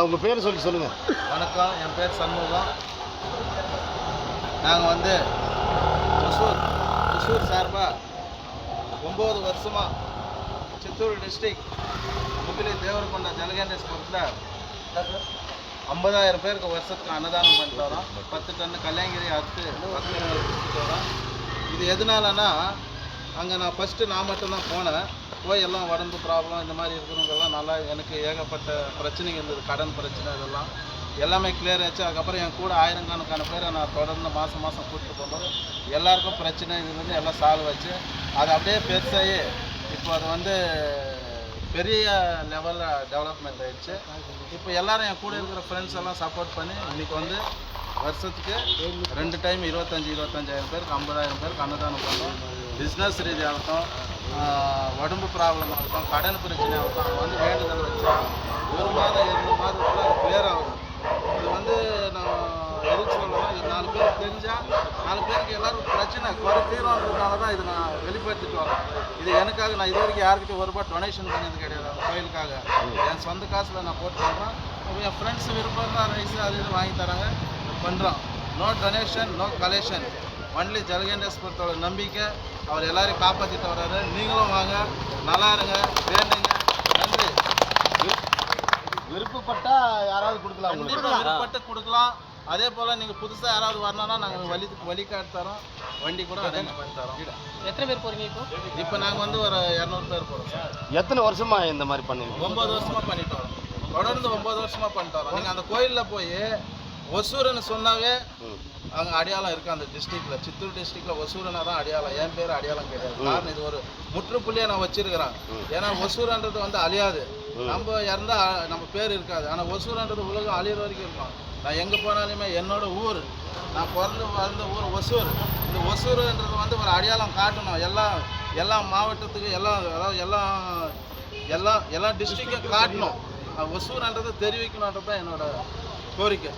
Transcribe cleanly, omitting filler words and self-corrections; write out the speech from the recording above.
உங்கள் பேர் சொல்லுங்கள். வணக்கம், என் பேர் சண்முகம். நாங்கள் வந்து ஒசூர் சார்பாக 9 வருஷமாக சித்தூர் டிஸ்ட்ரிக்ட் முகிலி தேவரகொண்டா ஜலகண்டேஸ்வரத்தில் 50,000 பேருக்கு வருஷத்துக்கு அன்னதானம் பண்ணிட்டு வரோம். 10 டன் கல்யாங்கிரி அறுத்து கொடுத்துட்டு வரோம். இது எதனாலன்னா, அங்கே நான் ஃபஸ்ட்டு நான் மட்டும்தான் போனேன். போய் எல்லாம் உடம்பு ப்ராப்ளம் இந்த மாதிரி இருக்கிறவங்கெல்லாம் நல்லா எனக்கு ஏகப்பட்ட பிரச்சனைங்க இருந்தது. கடன் பிரச்சனை இதெல்லாம் எல்லாமே கிளியர் ஆச்சு. அதுக்கப்புறம் என் கூட ஆயிரக்கணக்கான பேரை நான் தொடர்ந்து மாதம் கூப்பிட்டு போகும்போது எல்லாருக்கும் பிரச்சனை இது வந்து எல்லாம் சால்வ் ஆச்சு. அது அப்படியே பெருசாகி இப்போ அது வந்து பெரிய லெவலில் டெவலப்மெண்ட் ஆகிடுச்சு. இப்போ எல்லோரும் என் கூட இருக்கிற ஃப்ரெண்ட்ஸ் எல்லாம் சப்போர்ட் பண்ணி இன்றைக்கி வந்து வருஷத்துக்கு 2 டைம் 25,000 பேருக்கு 50,000 பேருக்கு அன்னதானம் பண்ணுறோம். பிஸ்னஸ் ரீதியாகட்டும், உடம்பு ப்ராப்ளம் ஆகட்டும், கடன் பிரச்சனை ஆகட்டும், அவங்க வந்து வேண்டுதல் வச்சா 1 மாதம் 2 மாதத்துக்குள்ள அது கிளியர் ஆகும். இது வந்து நான் எதுக்கு சொல்லணும், இது 4 பேர் தெரிஞ்சால் 4 பேருக்கு எல்லோரும் பிரச்சனை தீர்வானதுனால தான் இதை நான் வெளிப்படுத்திட்டு வரேன். இது எனக்காக நான் இது வரைக்கும் யாருக்கிட்டையும் ₹1 டொனேஷன் பண்ணது கிடையாது. அந்த கோயிலுக்காக என் சொந்த காசில் நான் போட்டு பண்ணுறேன். என் ஃப்ரெண்ட்ஸ் விருப்பம் தான் ரைஸு அது இது வாங்கி தராங்க, பண்ணுறோம். No donation, no collection, only ஜலகண்டேஸ்வரத்தோட நம்பிக்கை. அவர் எல்லாரையும் காப்பாற்றிட்டு வர்றாரு. நீங்களும் வாங்க, நல்லா இருங்க, வேண்டுங்க. நன்றி. விருப்பப்பட்டா யாராவது கொடுக்கலாம், விருப்பப்பட்டு கொடுக்கலாம். அதே போல் நீங்கள் புதுசாக யாராவது வரணும்னா நாங்கள் வழிகாட்டு தரோம், வண்டி கூட அரேஞ்ச் பண்ணி தரோம். எத்தனை பேர் போகிறீங்க இப்போ நாங்கள் வந்து ஒரு 200 பேர் போகிறோம் சார். எத்தனை வருஷமாக இந்த மாதிரி பண்ணுங்க? 9 வருஷமாக பண்ணிட்டு வரோம். தொடர்ந்து 9 வருஷமாக பண்ணிட்டு வரோம். நீங்கள் அந்த கோயிலில் போய் ஒசூருன்னு சொன்னாவே அங்கே அடையாளம் இருக்குது. அந்த டிஸ்ட்ரிக்டில், சித்தூர் டிஸ்ட்ரிக்டில் ஒசூருனா தான் அடையாளம். என் பேர் அடையாளம் கிடையாது. காரணம் இது ஒரு முற்றுப்புள்ளியை நான் வச்சிருக்கிறேன். ஏன்னா ஒசூருன்றது வந்து அழியாது. நம்ம இறந்தால் நம்ம பேர் இருக்காது. ஆனால் ஒசூருன்றது உலகம் அழியிற வரைக்கும் இருக்கும். நான் எங்கே போனாலுமே என்னோட ஊர், நான் பிறந்து வளர்ந்த ஊர் ஒசூர். இந்த ஒசூருன்றது வந்து ஒரு அடையாளம் காட்டணும். எல்லா மாவட்டத்துக்கு எல்லா டிஸ்ட்ரிக்டும் காட்டணும். ஒசூர்ன்றது தெரிவிக்கணுன்றது தான் என்னோட கோரிக்கை.